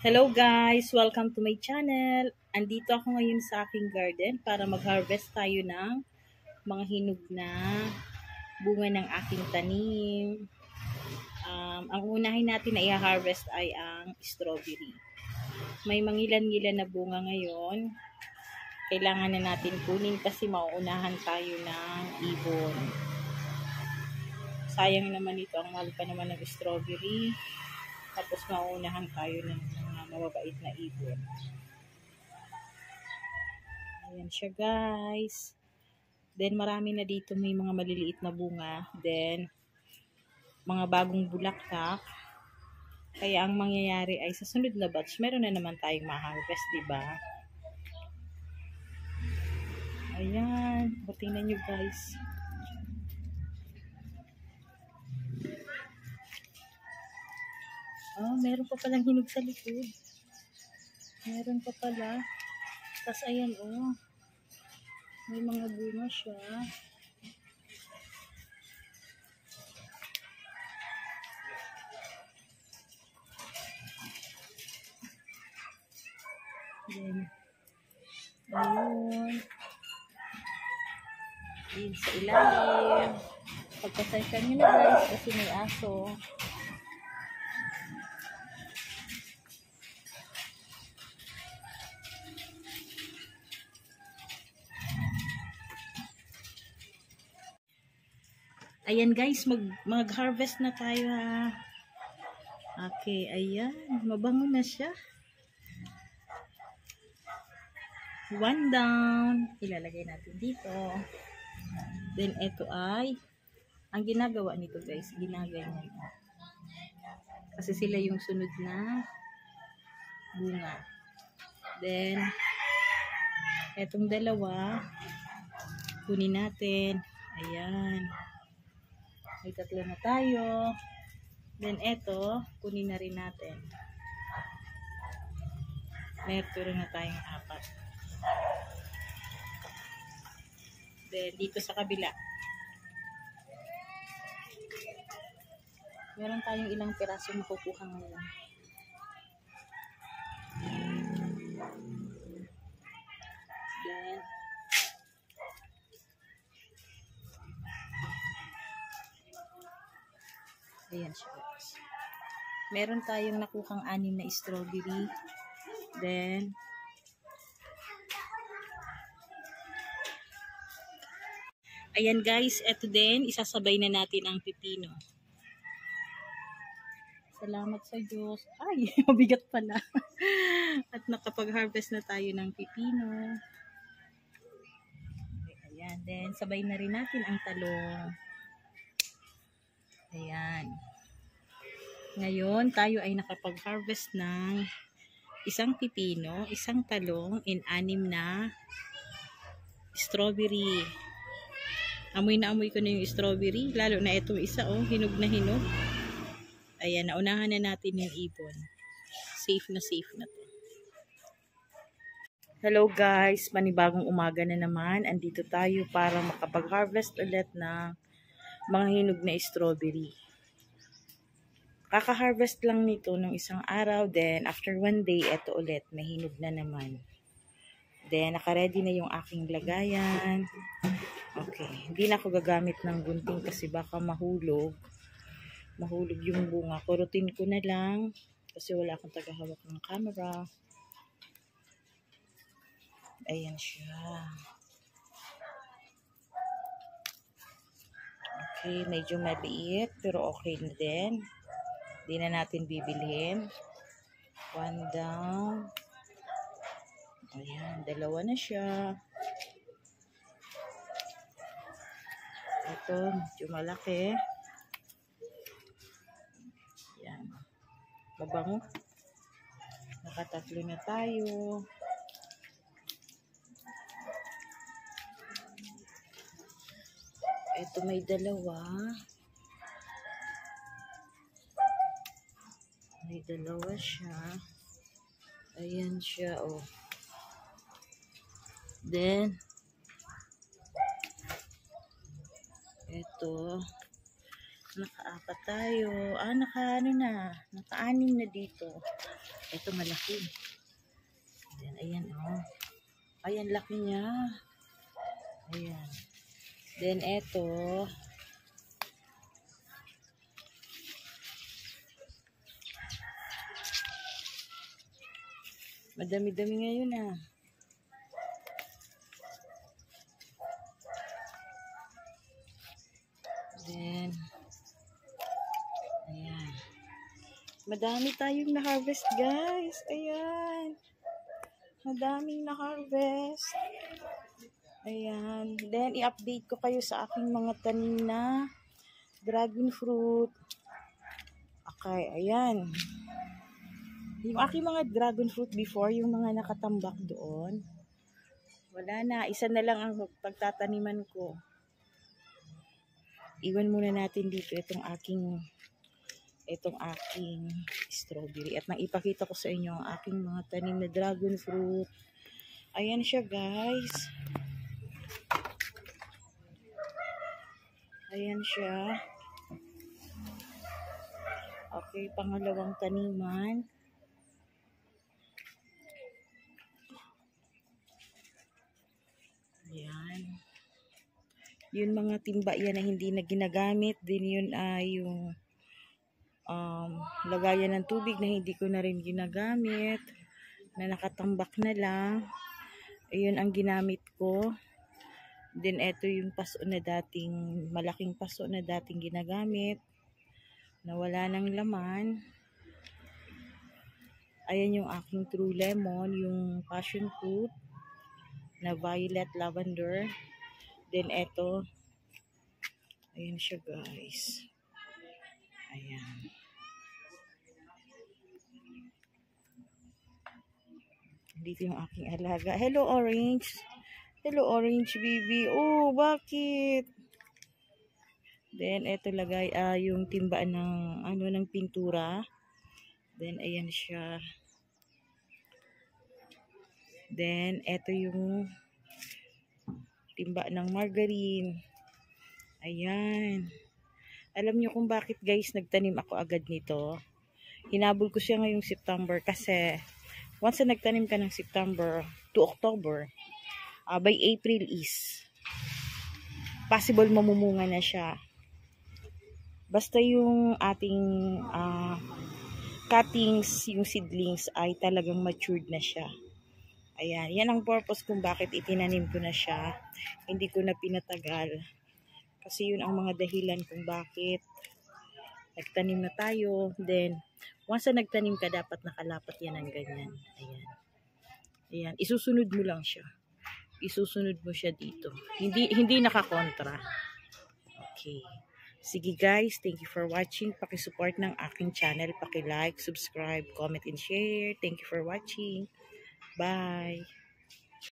Hello guys! Welcome to my channel. Andito ako ngayon sa aking garden para mag-harvest tayo ng mga hinog na bunga ng aking tanim. Ang unahin natin na i-harvest ay ang strawberry. May mangilan-ngilan na bunga ngayon. Kailangan na natin kunin kasi mauunahan tayo ng ibon. Sayang naman ito, ang mahal pa naman ng strawberry. Tapos mauunahan tayo ng mga mababait na ibon. Ayan siya guys. Then marami na dito, may mga maliliit na bunga. Then mga bagong bulaklak. Kaya ang mangyayari ay sa sunod na batch, meron na naman tayong ma-harvest, diba? Ayan. O, tingnan nyo guys. Meron pa palang hinog sa likod. Meron pa pala. Tapos ayan may mga bunga siya. Then, ayun. Din sa ilalim. Pagpasensya nyo na guys kasi may aso. Ayan guys, mag-harvest na tayo ha. Okay, ayan. Mabango na siya. One down. Ilalagay natin dito. Then, ito ay, ang ginagawa nito guys, ginagawa. Kasi sila yung sunod na bunga. Then, etong dalawa, kunin natin. Ayan. May tatlo na tayo. Then, eto, kunin na rin natin. Meron na tayong 4. Then, dito sa kabila. Meron tayong ilang piraso makukuha ngayon. Then, ayan siya guys. Meron tayong nakuhang 6 na strawberry. Then, ayan guys, eto din, isasabay na natin ang pipino. Salamat sa Diyos. Ay, mabigat pala. At nakapag-harvest na tayo ng pipino. Ayan, then sabay na rin natin ang talong. Ayan. Ngayon, tayo ay nakapag-harvest ng isang pipino, isang talong, and 6 na strawberry. Amoy na amoy ko na yung strawberry. Lalo na itong isa, hinog na hinog. Ayan, naunahan na natin yung ibon. Safe na to. Hello guys, panibagong umaga na naman. Andito tayo para makapag-harvest ulit ng mga hinog na strawberry. Kaka-harvest lang nito ng isang araw. Then, after 1 day, eto ulit. May hinog na naman. Then, naka-ready na yung aking lagayan. Okay. Hindi na ako gagamit ng gunting kasi baka mahulog. Mahulog yung bunga. Kurutin ko na lang kasi wala akong tagahawak ng camera. Ayan siya. Okay. Medyo maliit pero okay na din. Hindi na natin bibilhin. 1 down. Ayan, 2 na siya. Ito, medyo malaki. Ayan. Mabango. Naka-3 na tayo. Ito may 2. May 2 siya. Ayan siya, Then, ito, naka-4 tayo. Naka-6 na dito. Ito malaki. Then, ayan, oh. Ayan, laki niya. Ayan. Then, ito. Madami-dami ngayon, ah. Then, ayan. Madami tayong na-harvest, guys. Ayan. Madaming na-harvest. Ayan. Then, i-update ko kayo sa aking mga tanim na dragon fruit. Okay, ayan. Yung aking mga dragon fruit before, yung mga nakatambak doon, wala na. Isa na lang ang pagtataniman ko. Iwan muna natin dito itong aking strawberry. At nang ipakita ko sa inyo ang aking mga tanim na dragon fruit. Ayan siya, guys. Ayan siya. Okay, pangalawang taniman. Ayan. Yun mga timba yan na hindi na ginagamit. Din yun ay yung lagayan ng tubig na hindi ko na rin ginagamit. Na nakatambak na lang. Ayun ang ginamit ko. Then eto yung paso na dating, malaking paso na dating ginagamit. Na wala ng laman. Ayan yung aking true lemon, yung passion fruit na violet lavender. Then eto, ayan siya, guys. Ayan. Dito yung aking alaga. Hello, orange. Hello, orange baby. Oh, bakit? Then eto lagay yung timbaan ng ng pintura. Then ayan siya. Then eto yung timba ng margarine. Ayan. Alam niyo kung bakit, guys, nagtanim ako agad nito? Hinabol ko siya ngayong September kasi once na nagtanim ka ng September to October, by April is possible mamumunga na siya. Basta yung ating cuttings, yung seedlings ay talagang matured na siya. Ayan, yan ang purpose kung bakit itinanim ko na siya. Hindi ko na pinatagal. Kasi yun ang mga dahilan kung bakit nagtanim na tayo. Then, once na nagtanim ka, dapat nakalapat yan ng ganyan. Ayan. Ayan, isusunod mo lang siya. Isusunod mo siya dito. Hindi nakakontra. Okay. Sige, guys, thank you for watching. Paki-support ng aking channel. Paki-like, subscribe, comment, and share. Thank you for watching. Bye.